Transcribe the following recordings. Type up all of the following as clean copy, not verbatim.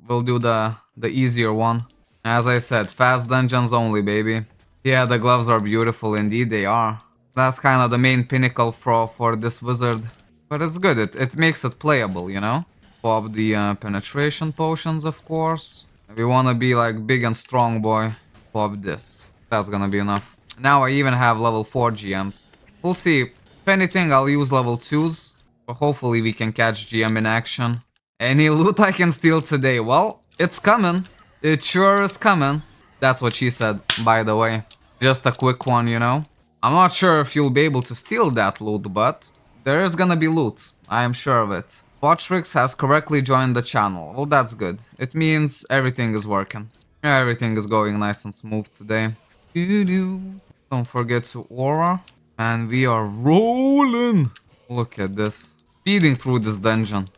we'll do the easier one. As I said, fast dungeons only, baby. Yeah, the gloves are beautiful, indeed they are. That's kind of the main pinnacle for this wizard. But it's good, it makes it playable, you know? Pop the penetration potions, of course. If you wanna be like big and strong, boy, pop this. That's gonna be enough. Now I even have level 4 GMs. We'll see. If anything, I'll use level 2s. But hopefully we can catch GM in action. Any loot I can steal today? Well, it's coming. It sure is coming. That's what she said, by the way. Just a quick one, you know? I'm not sure if you'll be able to steal that loot, but there is gonna be loot. I am sure of it. Botrix has correctly joined the channel. Well, that's good. It means everything is working. Everything is going nice and smooth today. Don't forget to aura. And we are rolling. Look at this. Speeding through this dungeon.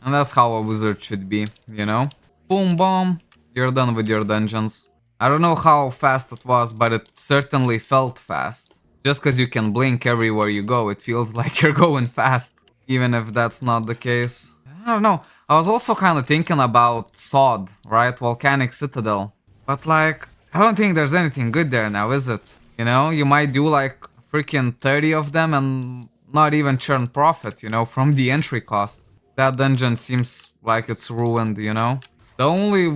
And that's how a wizard should be, you know? Boom, bomb. You're done with your dungeons. I don't know how fast it was, but it certainly felt fast. Just because you can blink everywhere you go, it feels like you're going fast. Even if that's not the case. I don't know. I was also kind of thinking about SOD, right? Volcanic Citadel. But like, I don't think there's anything good there now, is it? You know, you might do like freaking 30 of them and not even churn profit, you know, from the entry cost. That dungeon seems like it's ruined, you know? The only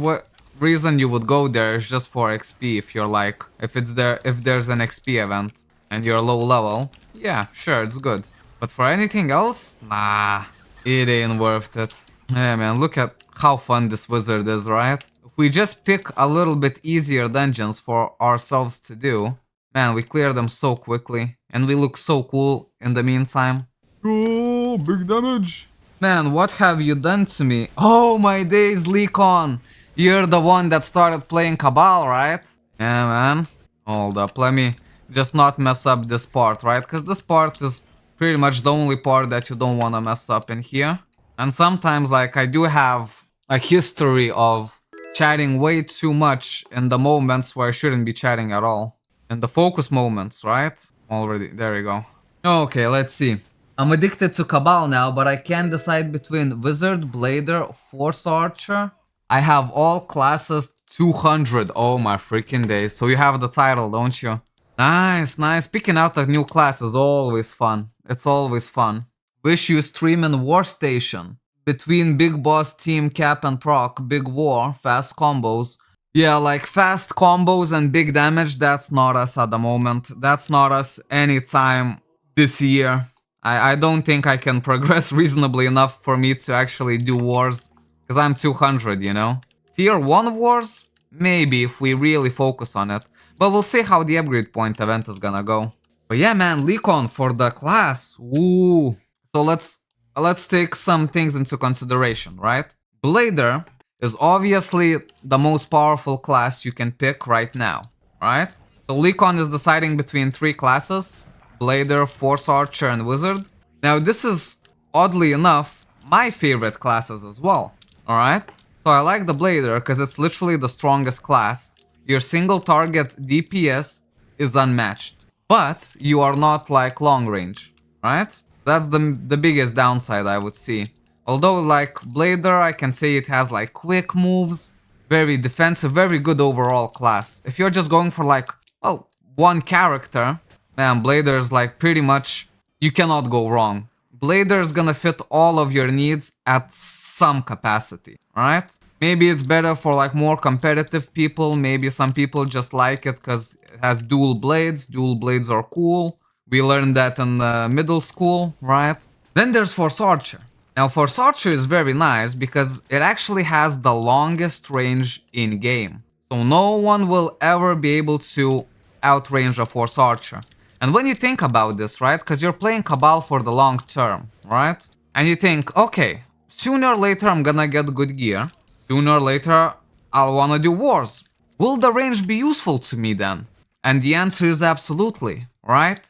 reason you would go there is just for XP if you're like, if there's an XP event and you're low level, yeah, sure, it's good. But for anything else, nah, it ain't worth it. Yeah, man, look at how fun this wizard is, right? If we just pick a little bit easier dungeons for ourselves to do, man, we clear them so quickly, and we look so cool in the meantime. Oh, big damage. Man, what have you done to me? Oh my days, Leekon! You're the one that started playing Cabal, right? Yeah, man. Hold up, let me just not mess up this part, right? Because this part is pretty much the only part that you don't want to mess up in here. And sometimes, like, I do have a history of chatting way too much in the moments where I shouldn't be chatting at all. In the focus moments, right? Already, there we go. Okay, let's see. I'm addicted to Cabal now, but I can't decide between Wizard, Blader, Force Archer. I have all classes 200. Oh my freaking days. So you have the title, don't you? Nice, nice. Picking out a new class is always fun. It's always fun. Wish you stream in War Station. Between Big Boss, Team Cap and Proc, Big War, fast combos. Yeah, like fast combos and big damage, that's not us at the moment. That's not us anytime this year. I don't think I can progress reasonably enough for me to actually do wars. Because I'm 200, you know? Tier 1 wars? Maybe, if we really focus on it. But we'll see how the upgrade point event is gonna go. But yeah, man, Leekon for the class. Ooh. So let's take some things into consideration, right? Blader is obviously the most powerful class you can pick right now, right? So Leekon is deciding between 3 classes. Blader, Force Archer, and Wizard. Now this is, oddly enough, my favorite classes as well, alright? So I like the Blader because it's literally the strongest class. Your single target DPS is unmatched. But you are not like long range, right? That's the biggest downside I would see. Although like Blader, I can say it has like quick moves, very defensive, very good overall class. If you're just going for like, well, one character, man, Blader is like pretty much, you cannot go wrong. Blader is gonna fit all of your needs at some capacity, right? Maybe it's better for like more competitive people, maybe some people just like it because it has dual blades are cool. We learned that in middle school, right? Then there's Force Archer. Now Force Archer is very nice because it actually has the longest range in game. So no one will ever be able to outrange a Force Archer. And when you think about this, right, because you're playing Cabal for the long term, right? And you think, okay, sooner or later I'm gonna get good gear. Sooner or later I'll wanna do wars. Will the range be useful to me then? And the answer is absolutely, right?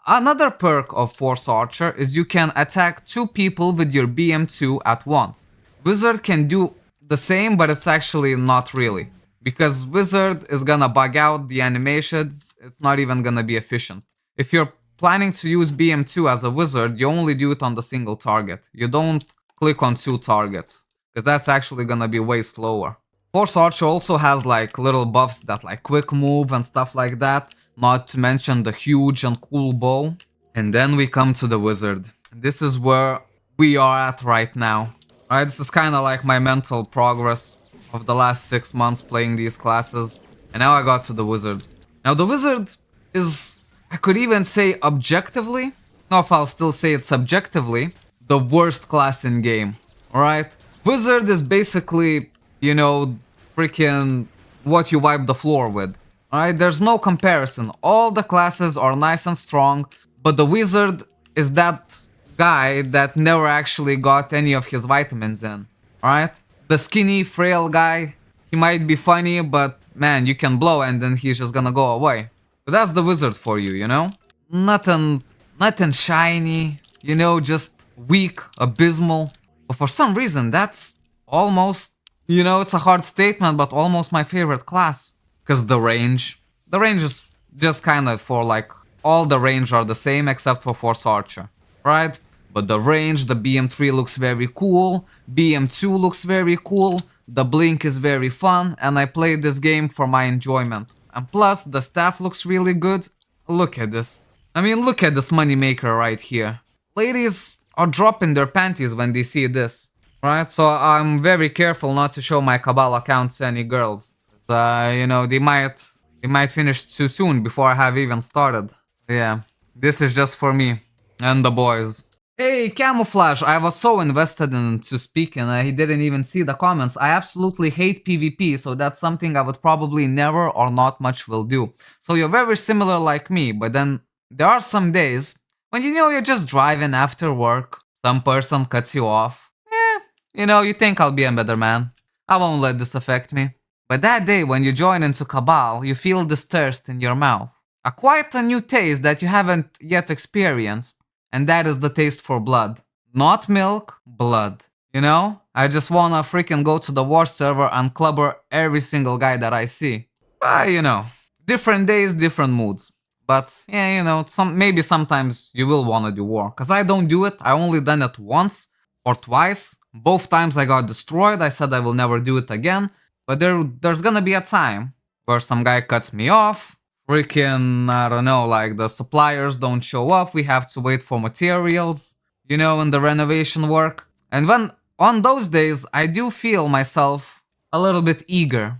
Another perk of Force Archer is you can attack 2 people with your BM2 at once. Wizard can do the same, but it's actually not really. Because Wizard is gonna bug out the animations, it's not even gonna be efficient. If you're planning to use BM2 as a Wizard, you only do it on the single target. You don't click on 2 targets. because that's actually gonna be way slower. Force Archer also has like little buffs that like quick move and stuff like that, not to mention the huge and cool bow. And then we come to the Wizard. This is where we are at right now. Alright, this is kind of like my mental progress of the last 6 months playing these classes. And now I got to the Wizard. Now the Wizard is, I could even say objectively, no, if I'll still say it subjectively, the worst class in game. Alright? Wizard is basically, you know, freaking what you wipe the floor with. Alright? There's no comparison. All the classes are nice and strong, but the Wizard is that guy that never actually got any of his vitamins in. Alright? The skinny, frail guy, he might be funny, but man, you can blow and then he's just gonna go away. But that's the Wizard for you, you know? Nothing shiny, you know, just weak, abysmal. But for some reason, that's almost, you know, it's a hard statement, but almost my favorite class. Because the range is just kind of for like, all the range are the same except for Force Archer, right? But the range, the BM3 looks very cool, BM2 looks very cool, the Blink is very fun, and I played this game for my enjoyment. And plus, the staff looks really good. Look at this. I mean, look at this moneymaker right here. Ladies are dropping their panties when they see this, right? So I'm very careful not to show my Cabal account to any girls. You know, they might finish too soon before I have even started. Yeah, this is just for me and the boys. Hey, Camouflage, I was so invested into speaking, he didn't even see the comments. I absolutely hate PvP, so that's something I would probably never or not much will do. So you're very similar like me, but then there are some days when you know you're just driving after work, some person cuts you off. You know, you think I'll be a better man. I won't let this affect me. But that day when you join into Cabal, you feel this thirst in your mouth. Quite a new taste that you haven't yet experienced. And that is the taste for blood. Not milk, blood. You know? I just wanna freaking go to the war server and clubber every single guy that I see. You know, different days, different moods. But yeah, you know, maybe sometimes you will wanna do war. Cause I don't do it, I only done it once or twice. Both times I got destroyed, I said I will never do it again. But there's gonna be a time where some guy cuts me off. Freaking, I don't know, like the suppliers don't show up, we have to wait for materials, you know, in the renovation work. And when, on those days, I do feel myself a little bit eager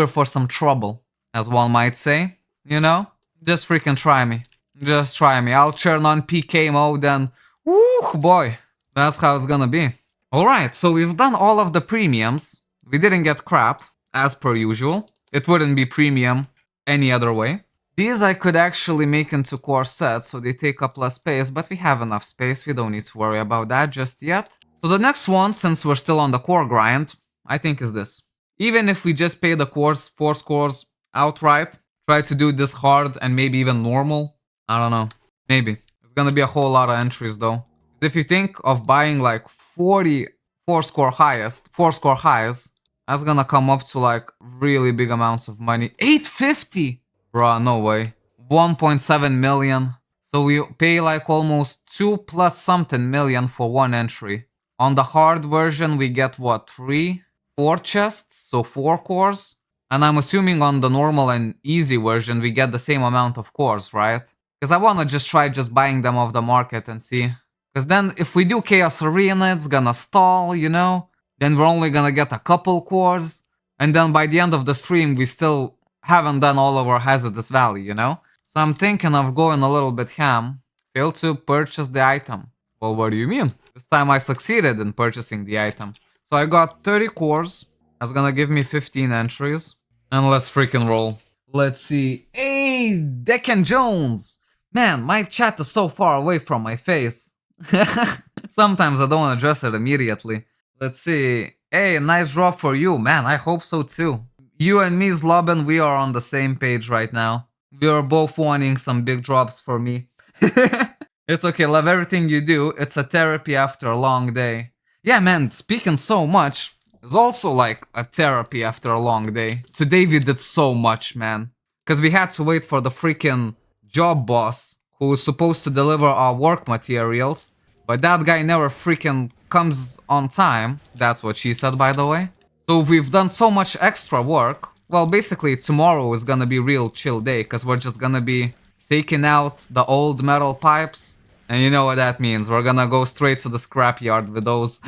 for some trouble, as one might say, you know? Just freaking try me. Just try me. I'll turn on PK mode and, woo boy, that's how it's gonna be. Alright, so we've done all of the premiums. We didn't get crap, as per usual. It wouldn't be premium any other way. These I could actually make into core sets, so they take up less space, but we have enough space, we don't need to worry about that just yet. So the next one, since we're still on the core grind, I think is this. Even if we just pay the cores, 4 scores outright, try to do this hard and maybe even normal, I don't know, maybe. It's gonna be a whole lot of entries though. If you think of buying like 40 4 score highs, that's gonna come up to like really big amounts of money. 850! Bruh, no way. 1.7 million. So we pay like almost 2 plus something million for one entry. On the hard version we get what, 4 chests? So 4 cores? And I'm assuming on the normal and easy version we get the same amount of cores, right? Because I wanna just try buying them off the market and see. Because then if we do Chaos Arena it's gonna stall, you know? Then we're only gonna get a couple cores, and then by the end of the stream we still haven't done all of our Hazardous Valley, you know? So I'm thinking of going a little bit ham. Failed to purchase the item. Well, what do you mean? This time I succeeded in purchasing the item. So I got 30 cores, that's gonna give me 15 entries. And let's freaking roll. Let's see. Hey, Deccan Jones! Man, my chat is so far away from my face. Sometimes I don't address it immediately. Let's see. Hey, nice drop for you. Man, I hope so too. You and me, Zloben, we are on the same page right now. We are both wanting some big drops for me. It's okay, love everything you do. It's a therapy after a long day. Yeah, man, speaking so much is also like a therapy after a long day. Today we did so much, man. Because we had to wait for the freaking job boss who was supposed to deliver our work materials. But that guy never freaking comes on time. That's what she said, by the way. So we've done so much extra work. Well, basically tomorrow is gonna be real chill day, because we're just gonna be taking out the old metal pipes. And you know what that means. We're gonna go straight to the scrapyard with those.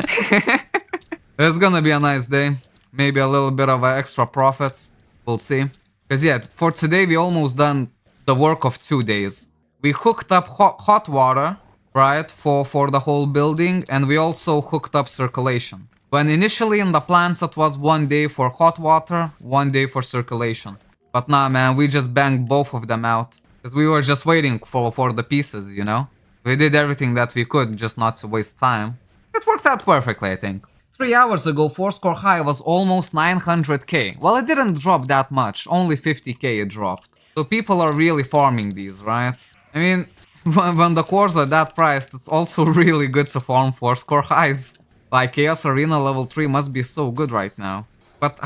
It's gonna be a nice day. Maybe a little bit of extra profits. We'll see. Because yeah, for today we almost done the work of 2 days. We hooked up hot water, right, for the whole building, and we also hooked up circulation. When initially in the plans it was 1 day for hot water, 1 day for circulation. But nah, man, we just banged both of them out. Because we were just waiting for the pieces, you know? We did everything that we could just not to waste time. It worked out perfectly, I think. 3 hours ago, Fourscore high was almost 900k. Well, it didn't drop that much, only 50k it dropped. So people are really farming these, right? I mean, when the cores are that priced, it's also really good to farm Fourscore highs. Like, Chaos Arena level 3 must be so good right now. But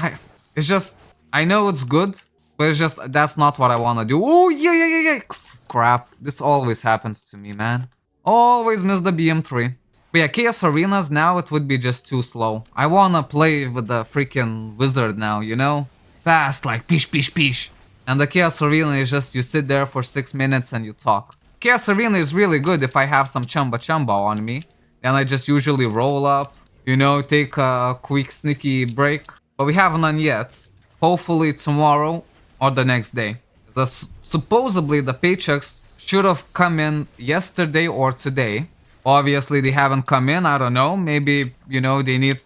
it's just, I know it's good, but it's just, that's not what I want to do. Oh, yeah. Crap, this always happens to me, man. Always miss the BM3. But yeah, Chaos Arenas now, it would be just too slow. I wanna play with the freaking wizard now, you know? Fast, like pish. And the Chaos Arena is just, you sit there for 6 minutes and you talk. Chaos Arena is really good if I have some chumba on me. Then I just usually roll up, you know, take a quick sneaky break. But we have none yet. Hopefully tomorrow or the next day. Supposedly the paychecks should have come in yesterday or today. Obviously they haven't come in, I don't know. Maybe, you know, they need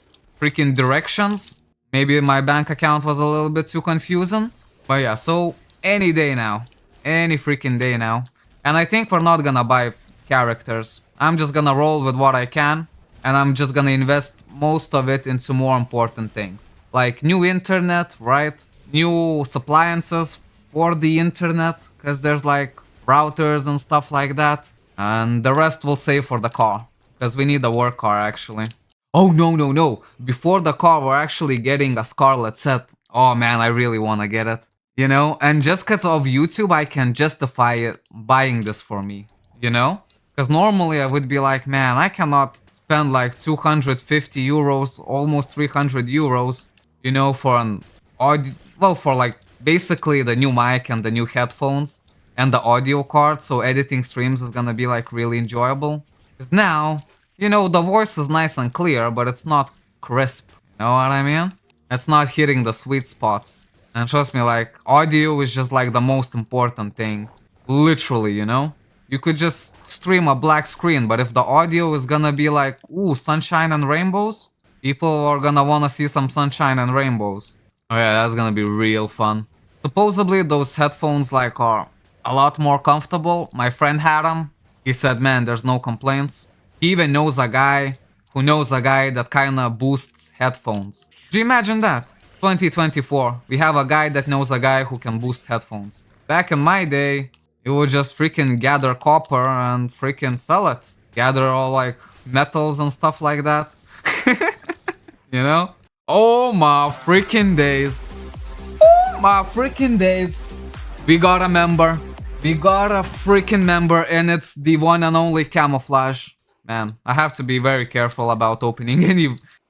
freaking directions. Maybe my bank account was a little bit too confusing. But yeah, so any day now. Any freaking day now. And I think we're not gonna buy characters. I'm just gonna roll with what I can. And I'm just gonna invest most of it into more important things. Like new internet, right? New appliances for the internet. Because there's like routers and stuff like that. And the rest we'll save for the car. Because we need a work car actually. Oh no. Before the car we're actually getting a Scarlet set. Oh man, I really wanna get it. You know, and just because of YouTube I can justify it buying this for me. You know? Because normally I would be like, man, I cannot spend like 250 euros, almost 300 euros, you know, for an audio, well, for like basically the new mic and the new headphones. And the audio card, so editing streams is gonna be like really enjoyable. Because now, you know, the voice is nice and clear, but it's not crisp. You know what I mean? It's not hitting the sweet spots. And trust me, like, audio is just like the most important thing. Literally, you know? You could just stream a black screen, but if the audio is gonna be like, ooh, sunshine and rainbows, people are gonna wanna see some sunshine and rainbows. Oh yeah, that's gonna be real fun. Supposedly those headphones like are a lot more comfortable. My friend had them. He said, man, there's no complaints. He even knows a guy who knows a guy that kinda boosts headphones. Do you imagine that? 2024, we have a guy that knows a guy who can boost headphones. Back in my day, you would just freaking gather copper and freaking sell it. Gather all like metals and stuff like that. You know? Oh my freaking days. Oh my freaking days. We got a member. We got a freaking member, and it's the one and only Camouflage. Man, I have to be very careful about opening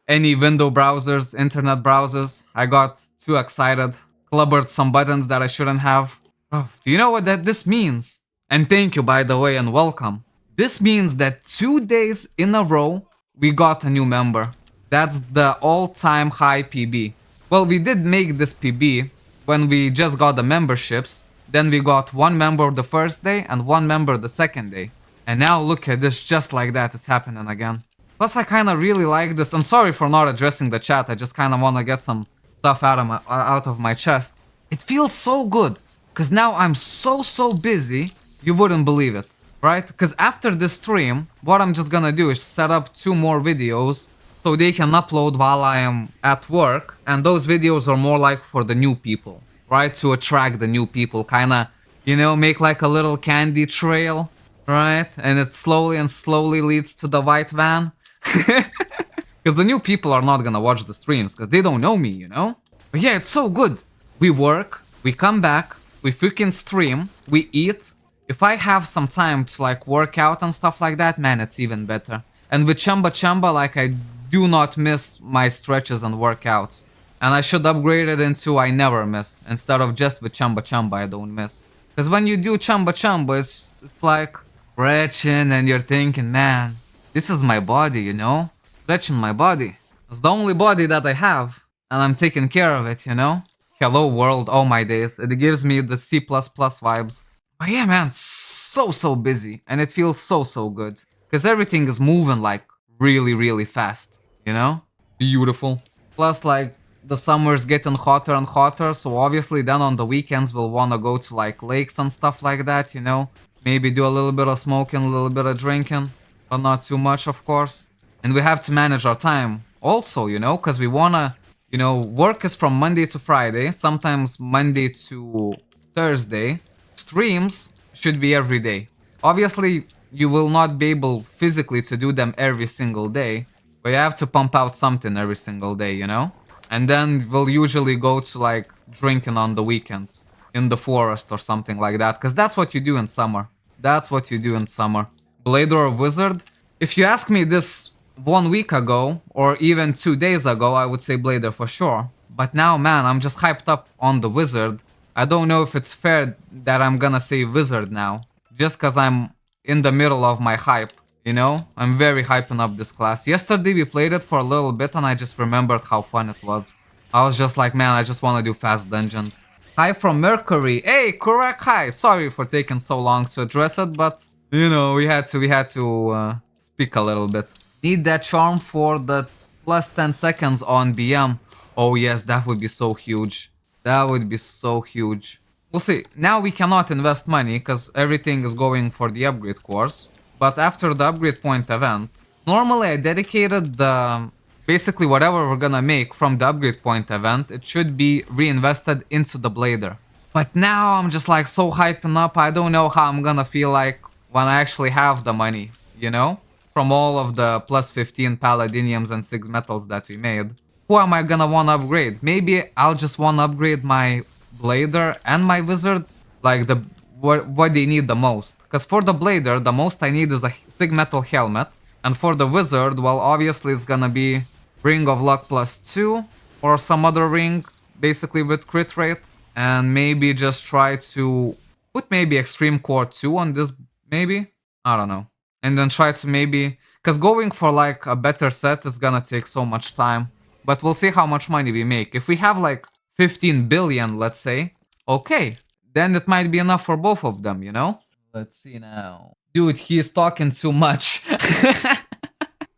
any window browsers, internet browsers. I got too excited. Clubbered some buttons that I shouldn't have. Oh, do you know what this means? And thank you, by the way, and welcome. This means that 2 days in a row, we got a new member. That's the all-time high PB. Well, we did make this PB when we just got the memberships. Then we got 1 member the first day and 1 member the second day. And now look at this, just like that, it's happening again. Plus I kinda really like this. I'm sorry for not addressing the chat, I just kinda wanna get some stuff out of my chest. It feels so good, cause now I'm so busy, you wouldn't believe it, right? Cause after this stream, what I'm just gonna do is set up 2 more videos so they can upload while I am at work, and those videos are more like for the new people. Right, to attract the new people, kinda, you know, make like a little candy trail, right? And it slowly leads to the white van. Because the new people are not gonna watch the streams, because they don't know me, you know? But yeah, it's so good. We work, we come back, we freaking stream, we eat. If I have some time to like work out and stuff like that, man, it's even better. And with Chamba Chamba, like I do not miss my stretches and workouts. And I should upgrade it into I never miss instead of just with Chamba Chamba I don't miss. Because when you do Chamba Chamba, it's like stretching and you're thinking, man, this is my body, you know? Stretching my body. It's the only body that I have. And I'm taking care of it, you know? Hello world, oh my days. It gives me the C++ vibes. But yeah, man, so busy. And it feels so good. Because everything is moving like really fast, you know? Beautiful. Plus, like, the summer's getting hotter and hotter, so obviously then on the weekends we'll wanna go to like lakes and stuff like that, you know? Maybe do a little bit of smoking, a little bit of drinking, but not too much, of course. And we have to manage our time also, you know, because we wanna, you know, work is from Monday to Friday, sometimes Monday to Thursday. Streams should be every day. Obviously, you will not be able physically to do them every single day, but you have to pump out something every single day, you know? And then we'll usually go to like drinking on the weekends in the forest or something like that, because that's what you do in summer. That's what you do in summer. Blader or Wizard? If you ask me this 1 week ago or even 2 days ago, I would say Blader for sure. But now, man, I'm just hyped up on the Wizard. I don't know if it's fair that I'm gonna say Wizard now, just because I'm in the middle of my hype. You know, I'm very hyping up this class. Yesterday we played it for a little bit and I just remembered how fun it was. I was just like, man, I just want to do fast dungeons. Hi from Mercury. Hey, correct hi. Sorry for taking so long to address it, but you know, we had to speak a little bit. Need that charm for the plus 10 seconds on BM. Oh yes, that would be so huge. That would be so huge. We'll see. Now we cannot invest money because everything is going for the upgrade course. But after the upgrade point event, normally I dedicated the basically whatever we're gonna make from the upgrade point event, it should be reinvested into the blader. But now I'm just like so hyping up, I don't know how I'm gonna feel like when I actually have the money, you know? From all of the plus 15 paladiniums and 6 metals that we made. Who am I gonna wanna upgrade? Maybe I'll just wanna upgrade my blader and my wizard, like the what they need the most. Because for the blader, the most I need is a sig metal helmet. And for the wizard, well, obviously it's gonna be Ring of Luck +2 or some other ring, basically with crit rate. And maybe just try to put maybe Extreme Core 2 on this, maybe? I don't know. And then try to maybe... Because going for like a better set is gonna take so much time. But we'll see how much money we make. If we have like 15 billion, let's say, okay. Then it might be enough for both of them, you know? Let's see now. Dude, he's talking too much.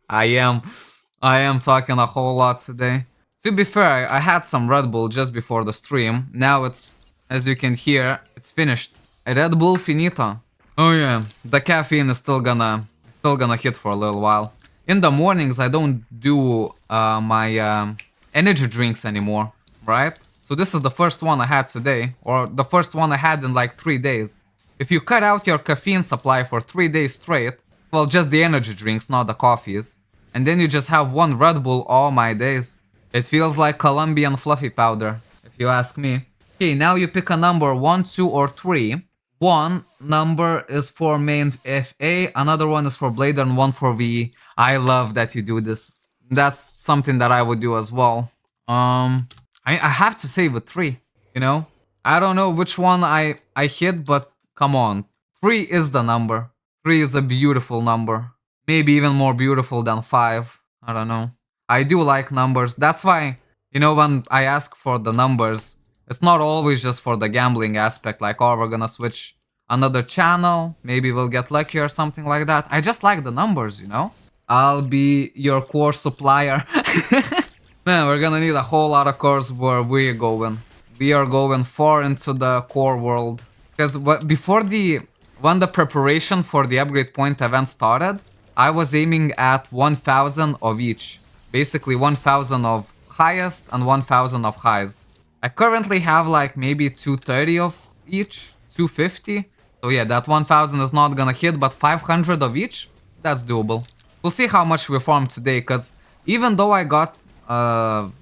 I am talking a whole lot today. To be fair, I had some Red Bull just before the stream. Now it's, as you can hear, it's finished. Red Bull finito. Oh yeah, the caffeine is still gonna hit for a little while. In the mornings, I don't do my energy drinks anymore, right? So this is the first one I had today, or the first one I had in like 3 days. If you cut out your caffeine supply for 3 days straight, well, just the energy drinks, not the coffees, and then you just have one Red Bull all my days. It feels like Colombian fluffy powder, if you ask me. Okay, now you pick a number 1, 2, or 3. One number is for main FA, another one is for Blader, and one for VE. I love that you do this. That's something that I would do as well. I have to say with 3, you know? I don't know which one I hit, but come on. 3 is the number. 3 is a beautiful number. Maybe even more beautiful than 5. I don't know. I do like numbers. That's why, you know, when I ask for the numbers, it's not always just for the gambling aspect, like, oh, we're gonna switch another channel, maybe we'll get lucky or something like that. I just like the numbers, you know? I'll be your core supplier. Man, we're gonna need a whole lot of cores where we're going. We are going far into the core world. Because when the preparation for the upgrade point event started, I was aiming at 1000 of each. Basically 1000 of highest and 1000 of highs. I currently have like maybe 230 of each, 250. So yeah, that 1000 is not gonna hit, but 500 of each, that's doable. We'll see how much we farm today, because even though I got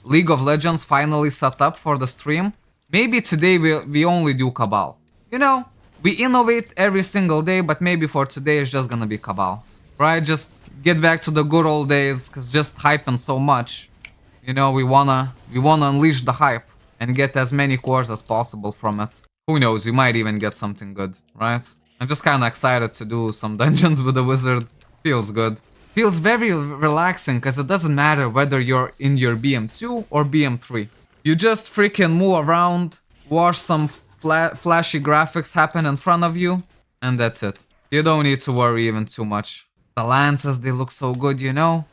League of Legends finally set up for the stream, maybe today we only do Cabal. You know, we innovate every single day, but maybe for today it's just gonna be Cabal. Right? Just get back to the good old days, cause just hyping so much. You know, we wanna unleash the hype and get as many cores as possible from it. Who knows, we might even get something good, right? I'm just kinda excited to do some dungeons with the wizard. Feels good. Feels very relaxing because it doesn't matter whether you're in your BM2 or BM3. You just freaking move around, watch some flashy graphics happen in front of you, and that's it. You don't need to worry even too much. The lances, they look so good, you know?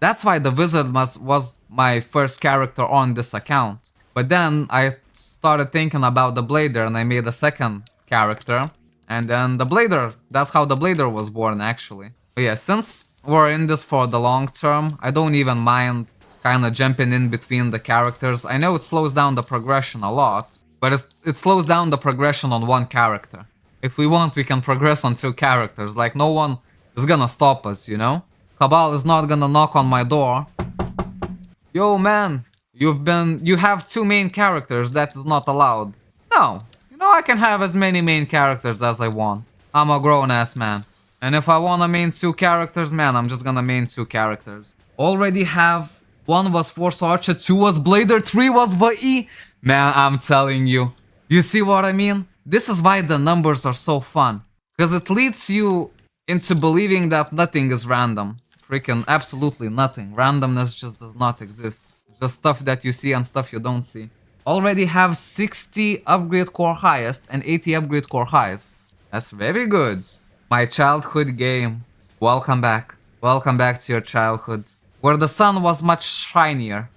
That's why the wizard was my first character on this account. But then I started thinking about the blader and I made a second character. And then the blader, that's how the blader was born actually. But yeah, since we're in this for the long term, I don't even mind kind of jumping in between the characters. I know it slows down the progression a lot, but it slows down the progression on one character. If we want, we can progress on two characters. Like, no one is gonna stop us, you know? Kabal is not gonna knock on my door. Yo, man, you have two main characters, that is not allowed. No, you know, I can have as many main characters as I want. I'm a grown-ass man. And if I wanna main two characters, man, I'm just gonna main two characters. Already have, one was Force Archer, two was Blader, three was VE. Man, I'm telling you. You see what I mean? This is why the numbers are so fun. Because it leads you into believing that nothing is random. Freaking absolutely nothing. Randomness just does not exist. Just stuff that you see and stuff you don't see. Already have 60 upgrade core highest and 80 upgrade core highs. That's very good. My childhood game. Welcome back. Welcome back to your childhood. Where the sun was much shinier.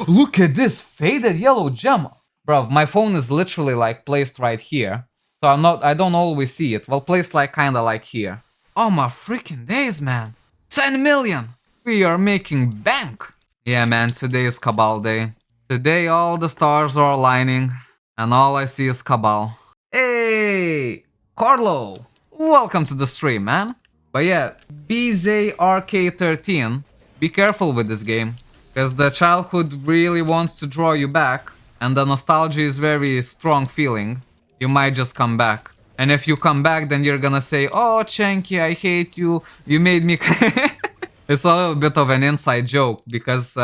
Look at this faded yellow gem. Bro, my phone is literally like placed right here. So I don't always see it. Well, placed like kinda like here. Oh my freaking days, man. 10 million. We are making bank. Yeah, man, today is Kabal day. Today all the stars are aligning and all I see is Kabal. Hey, Carlo. Welcome to the stream, man. But yeah, BZRK13, be careful with this game. Because the childhood really wants to draw you back. And the nostalgia is very strong feeling. You might just come back. And if you come back, then you're gonna say, oh, Chenky, I hate you. You made me... It's a little bit of an inside joke. Because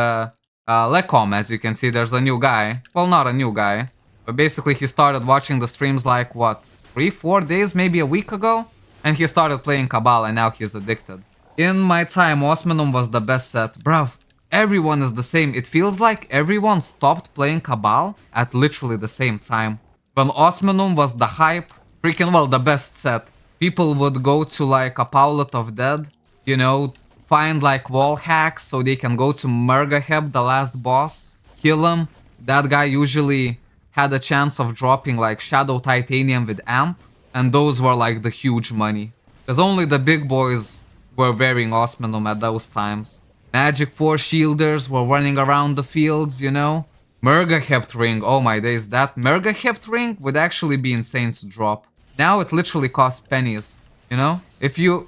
Lecom, as you can see, there's a new guy. Well, not a new guy. But basically he started watching the streams like, what? 3-4 days, maybe a week ago? And he started playing Kabal and now he's addicted. In my time, Osmanum was the best set. Bruv, everyone is the same. It feels like everyone stopped playing Kabal at literally the same time. When Osmanum was the hype, freaking well, the best set. People would go to like a Paulet of Dead, you know, find like wall hacks so they can go to Murgaheb, the last boss, kill him. That guy usually had a chance of dropping like Shadow Titanium with Amp, and those were like the huge money. Because only the big boys were wearing Osmanum at those times. Magic 4 shielders were running around the fields, you know. Murgahept ring, oh my days, that Murgahept ring would actually be insane to drop. Now it literally costs pennies, you know. If you're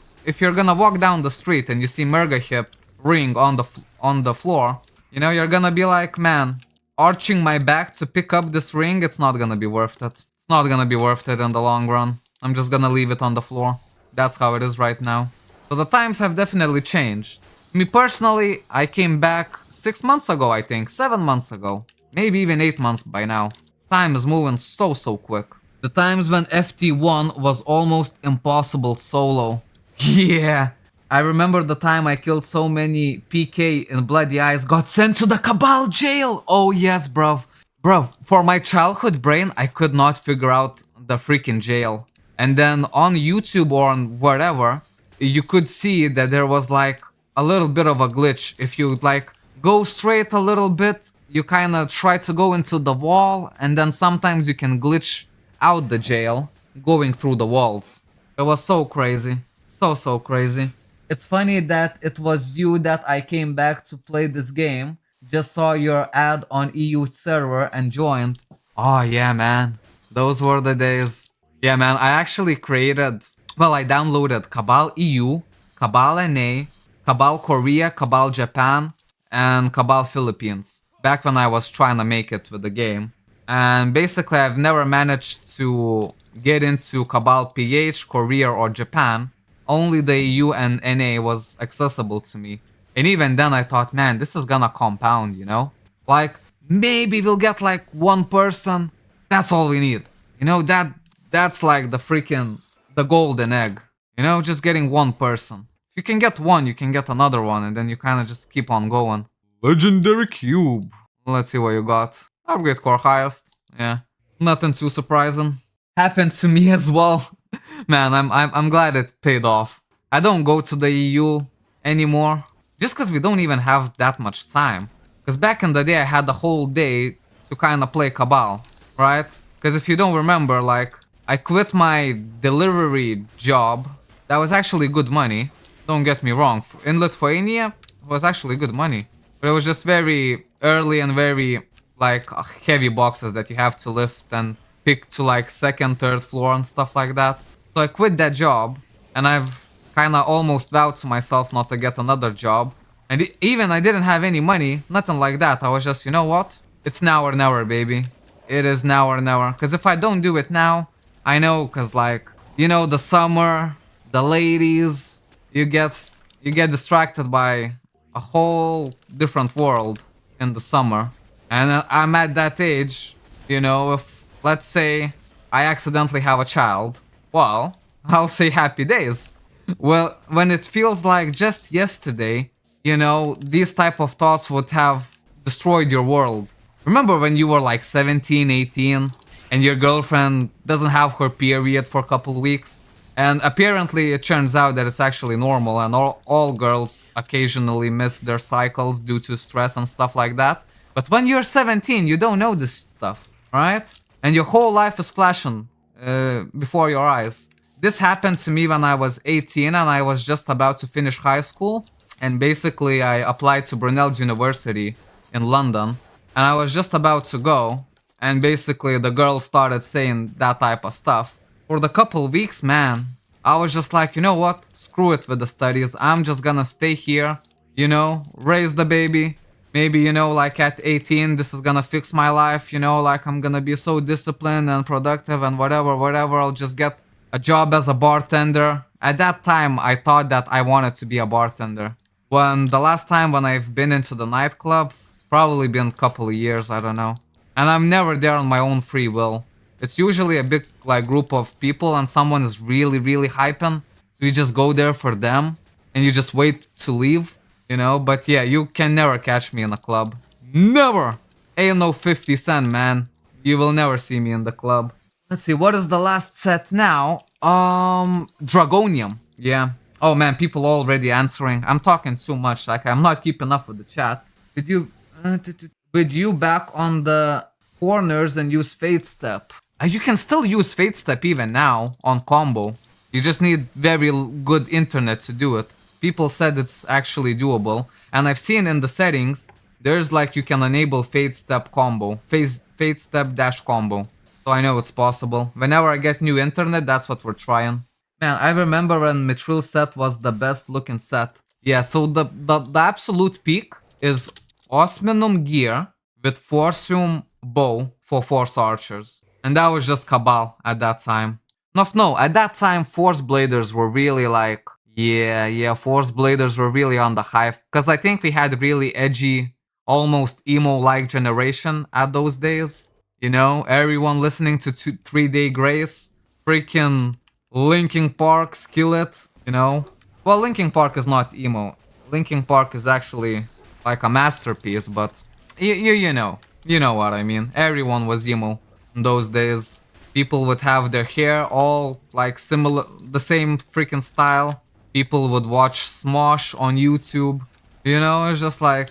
gonna walk down the street and you see Murgahept ring on the floor, you know, you're gonna be like, man, arching my back to pick up this ring, it's not gonna be worth it. It's not gonna be worth it in the long run. I'm just gonna leave it on the floor. That's how it is right now. So the times have definitely changed. Me personally, I came back 6 months ago, I think, 7 months ago. Maybe even 8 months by now. Time is moving so quick. The times when FT1 was almost impossible solo. Yeah. I remember the time I killed so many PK in Bloody Eyes, got sent to the Kabal jail! Oh yes, bruv. Bruv, for my childhood brain, I could not figure out the freaking jail. And then on YouTube or on wherever, you could see that there was like a little bit of a glitch. If you like go straight a little bit, you kind of try to go into the wall, and then sometimes you can glitch out the jail going through the walls. It was so crazy. So crazy. It's funny that it was you that I came back to play this game, just saw your ad on EU server and joined. Oh yeah, man. Those were the days. Yeah, man, I actually created... Well, I downloaded Kabal EU, Kabal NA, Kabal Korea, Kabal Japan, and Kabal Philippines. Back when I was trying to make it with the game. And basically, I've never managed to get into Kabal PH, Korea, or Japan. only the EU and NA was accessible to me. And even then I thought, man, this is gonna compound, you know? Like, maybe we'll get like one person. That's all we need. You know, that's like the golden egg. You know, just getting one person. If you can get one, you can get another one, and then you kind of just keep on going. Legendary Cube. Let's see what you got. Upgrade core highest. Yeah, nothing too surprising. Happened to me as well. Man, I'm glad it paid off. I don't go to the EU anymore, just because we don't even have that much time. Because back in the day, I had the whole day to kind of play Cabal, right? Because if you don't remember, like, I quit my delivery job. That was actually good money. Don't get me wrong. In Lithuania, it was actually good money. But it was just very early and very, like, heavy boxes that you have to lift and pick to, like, second, third floor and stuff like that. So I quit that job, and I've kind of almost vowed to myself not to get another job. And even I didn't have any money, nothing like that. I was just, you know what? It's now or never, baby. It is now or never. Because if I don't do it now, I know, because, like, you know, the summer, the ladies, you get distracted by a whole different world in the summer. And I'm at that age, you know, if, let's say, I accidentally have a child, well, I'll say happy days. Well, when it feels like just yesterday, you know, these type of thoughts would have destroyed your world. Remember when you were like 17, 18, and your girlfriend doesn't have her period for a couple weeks? And apparently it turns out that it's actually normal, and all girls occasionally miss their cycles due to stress and stuff like that. But when you're 17, you don't know this stuff, right? And your whole life is flashing before your eyes. This happened to me when I was 18 and I was just about to finish high school. And basically I applied to Brunel's University in London. And I was just about to go. And basically the girl started saying that type of stuff. For the couple weeks, man, I was just like, you know what? Screw it with the studies. I'm just gonna stay here, you know, raise the baby. Maybe, you know, like at 18, this is gonna fix my life, you know, like I'm gonna be so disciplined and productive and whatever. I'll just get a job as a bartender. At that time, I thought that I wanted to be a bartender. When the last time when I've been into the nightclub, it's probably been a couple of years, I don't know. And I'm never there on my own free will. It's usually a big like group of people and someone is really, really hyping. So you just go there for them and you just wait to leave, you know? But yeah, you can never catch me in a club. Never! Ain't no 50 Cent, man. You will never see me in the club. Let's see, what is the last set now? Dragonium. Yeah. Oh man, people already answering. I'm talking too much, like I'm not keeping up with the chat. Did you back on the corners and use Fate Step? You can still use Fate Step even now on combo. You just need very good internet to do it. People said it's actually doable. And I've seen in the settings, there's like you can enable Fate Step combo. Fate Step dash combo. So I know it's possible. Whenever I get new internet, that's what we're trying. Man, I remember when Mithril set was the best looking set. Yeah, so the absolute peak is Osminum gear with Forcium bow for Force Archers. And that was just Cabal at that time. No, at that time Force Bladers were really like... Yeah, Force Bladers were really on the hype. Because I think we had really edgy, almost emo-like generation at those days. You know, everyone listening to 3 Day Grace. Freaking Linkin Park, Skillet, you know. Well, Linkin Park is not emo. Linkin Park is actually like a masterpiece, but you know. You know what I mean. Everyone was emo in those days. People would have their hair all like similar, the same freaking style. People would watch Smosh on YouTube. You know, it's just like,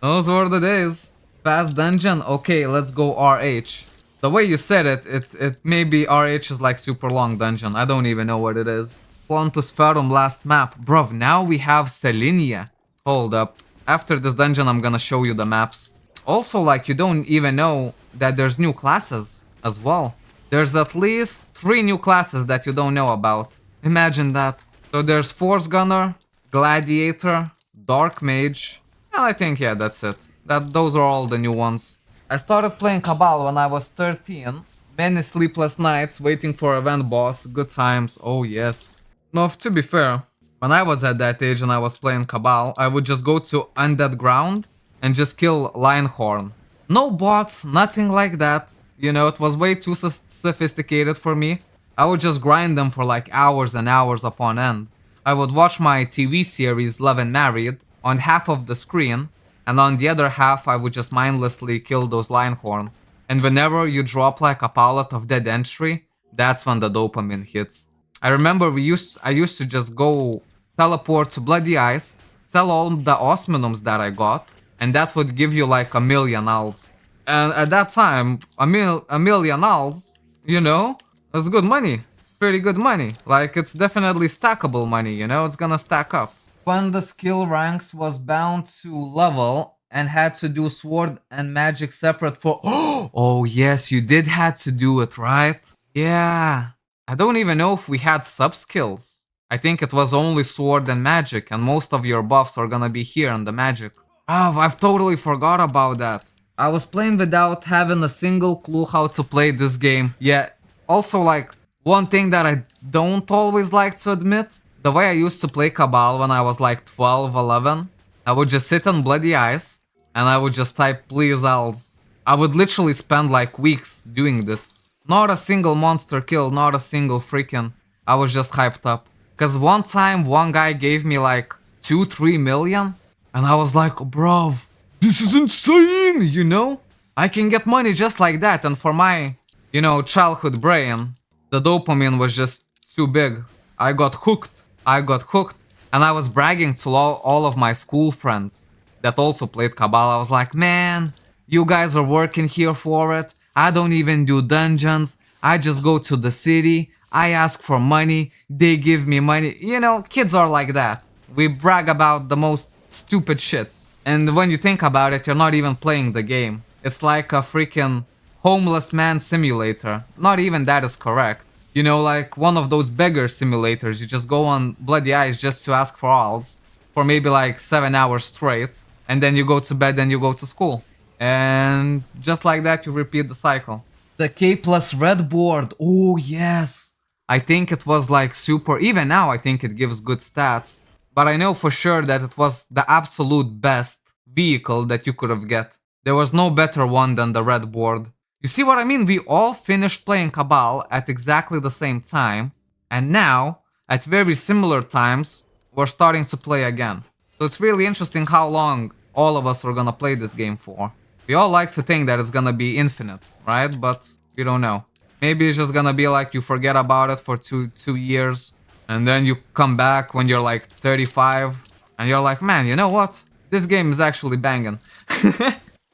those were the days. Fast dungeon? Okay, let's go RH. The way you said it maybe RH is like super long dungeon. I don't even know what it is. Quantus Ferrum last map. Bruv, now we have Selenia. Hold up. After this dungeon, I'm gonna show you the maps. Also, like, you don't even know that there's new classes as well. There's at least 3 new classes that you don't know about. Imagine that. So there's Force Gunner, Gladiator, Dark Mage, and I think, yeah, that's it. Those are all the new ones. I started playing Cabal when I was 13. Many sleepless nights waiting for event boss. Good times. Oh yes. No, to be fair, when I was at that age and I was playing Cabal, I would just go to Undead Ground and just kill Lionhorn. No bots, nothing like that. You know, it was way too sophisticated for me. I would just grind them for like hours and hours upon end. I would watch my TV series Love and Married on half of the screen, and on the other half I would just mindlessly kill those Lionhorn. And whenever you drop like a pallet of dead entry, that's when the dopamine hits. I remember I used to just go teleport to Bloody Ice, sell all the osminums that I got, and that would give you like a million alls. And at that time, a million alls, you know, was good money. Pretty good money. Like it's definitely stackable money, you know, it's gonna stack up. When the skill ranks was bound to level and had to do sword and magic separate for oh yes, you did had to do it, right? Yeah. I don't even know if we had sub skills. I think it was only sword and magic, and most of your buffs are gonna be here in the magic. Oh, I've totally forgot about that. I was playing without having a single clue how to play this game. Yeah, also like, one thing that I don't always like to admit, the way I used to play Cabal when I was like 12, 11, I would just sit on Bloody Ice, and I would just type please alls. I would literally spend like weeks doing this. Not a single monster kill, not a single freaking. I was just hyped up. Cause one time one guy gave me like 2-3 million, and I was like, bro, this is insane, you know? I can get money just like that, and for my, you know, childhood brain, the dopamine was just too big. I got hooked, and I was bragging to all of my school friends that also played Cabal. I was like, man, you guys are working here for it. I don't even do dungeons. I just go to the city. I ask for money. They give me money. You know, kids are like that. We brag about the most stupid shit. And when you think about it, you're not even playing the game. It's like a freaking homeless man simulator. Not even that is correct. You know, like one of those beggar simulators. You just go on Bloody Ice just to ask for alls for maybe like 7 hours straight. And then you go to bed and you go to school. And just like that, you repeat the cycle. The K plus red board. Oh, yes. I think it was like super. Even now, I think it gives good stats. But I know for sure that it was the absolute best vehicle that you could have get. There was no better one than the red board. You see what I mean? We all finished playing Cabal at exactly the same time. And now, at very similar times, we're starting to play again. So it's really interesting how long all of us are gonna play this game for. We all like to think that it's gonna be infinite, right? But we don't know. Maybe it's just gonna be like you forget about it for two years, and then you come back when you're like 35, and you're like, man, you know what? This game is actually banging.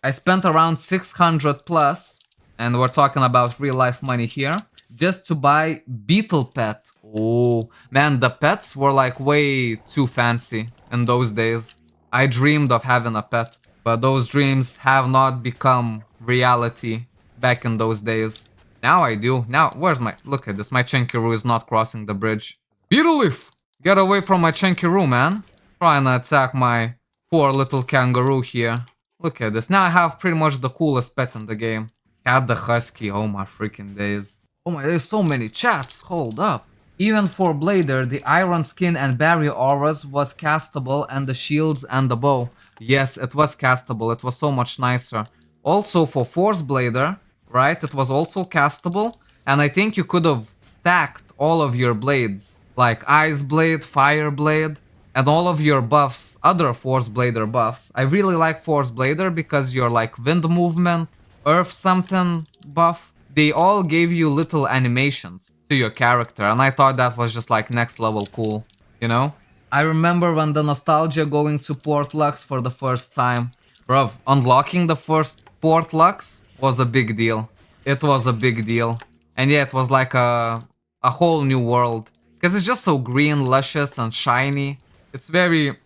I spent around 600 plus, and we're talking about real life money here, just to buy Beetle Pet. Oh, man, the pets were like way too fancy in those days. I dreamed of having a pet, but those dreams have not become reality back in those days. Now I do. Now, where's my... Look at this, my Chenkiru is not crossing the bridge. Beetleleaf! Get away from my Chenkiru, man. Trying to attack my poor little kangaroo here. Look at this. Now I have pretty much the coolest pet in the game. Cat the Husky, oh my freaking days. Oh my, there's so many chats, hold up. Even for Blader, the Iron Skin and Barrier Auras was castable, and the shields and the bow. Yes, it was castable, it was so much nicer. Also for Force Blader, right, it was also castable, and I think you could have stacked all of your blades, like Ice Blade, Fire Blade, and all of your buffs, other Force Blader buffs. I really like Force Blader because you're like Wind Movement, Earth something buff, they all gave you little animations to your character, and I thought that was just like next level cool, you know? I remember when the nostalgia going to Port Lux for the first time. Bruv, unlocking the first Port Lux was a big deal. It was a big deal. And yeah, it was like a whole new world. Because it's just so green, luscious, and shiny. It's very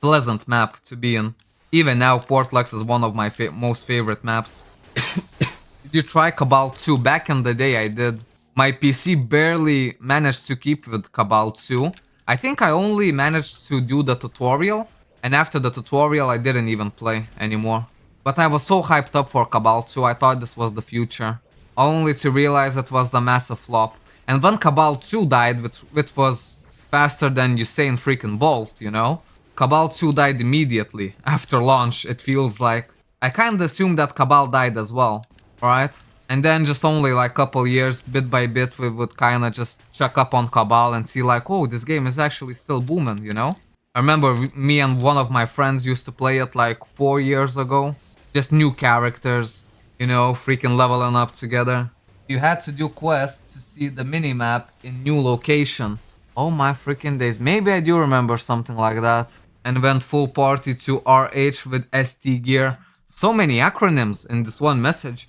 pleasant map to be in. Even now, Port Lux is one of my most favorite maps. Did you try Cabal 2? Back in the day I did. My PC barely managed to keep with Cabal 2. I think I only managed to do the tutorial, and after the tutorial I didn't even play anymore. But I was so hyped up for Cabal 2, I thought this was the future. Only to realize it was a massive flop. And when Cabal 2 died, which was faster than Usain freaking Bolt, you know? Cabal 2 died immediately after launch, it feels like. I kinda assumed that Cabal died as well, right? And then just only like couple years, bit by bit, we would kinda just check up on Cabal and see like, oh, this game is actually still booming, you know? I remember me and one of my friends used to play it like 4 years ago. Just new characters, you know, freaking leveling up together. You had to do quests to see the minimap in new location. Oh my freaking days, maybe I do remember something like that. And went full party to RH with ST gear. So many acronyms in this one message.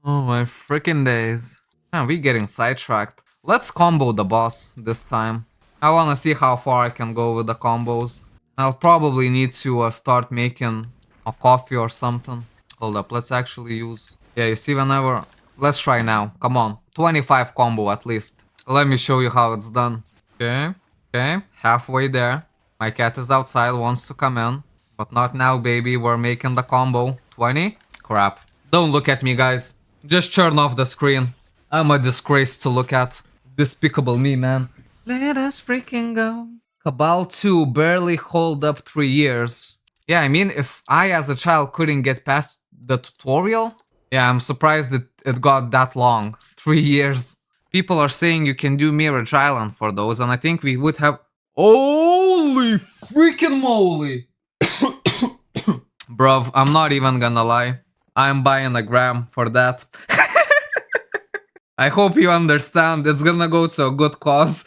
Oh my freaking days. Man, we getting sidetracked. Let's combo the boss this time. I wanna see how far I can go with the combos. I'll probably need to start making a coffee or something. Hold up, let's actually use... Yeah, you see whenever... Let's try now, come on. 25 combo at least. Let me show you how it's done. Okay, okay, halfway there. My cat is outside, wants to come in. But not now, baby, we're making the combo. 20? Crap. Don't look at me, guys. Just turn off the screen. I'm a disgrace to look at. Despicable me, man. Let us freaking go. Cabal 2 barely hold up 3 years. Yeah, I mean, if I as a child couldn't get past the tutorial, yeah, I'm surprised it got that long. 3 years. People are saying you can do Mirage Island for those, and I think we would have... Holy freaking moly! Bruv, I'm not even gonna lie. I'm buying a gram for that. I hope you understand. It's gonna go to a good cause.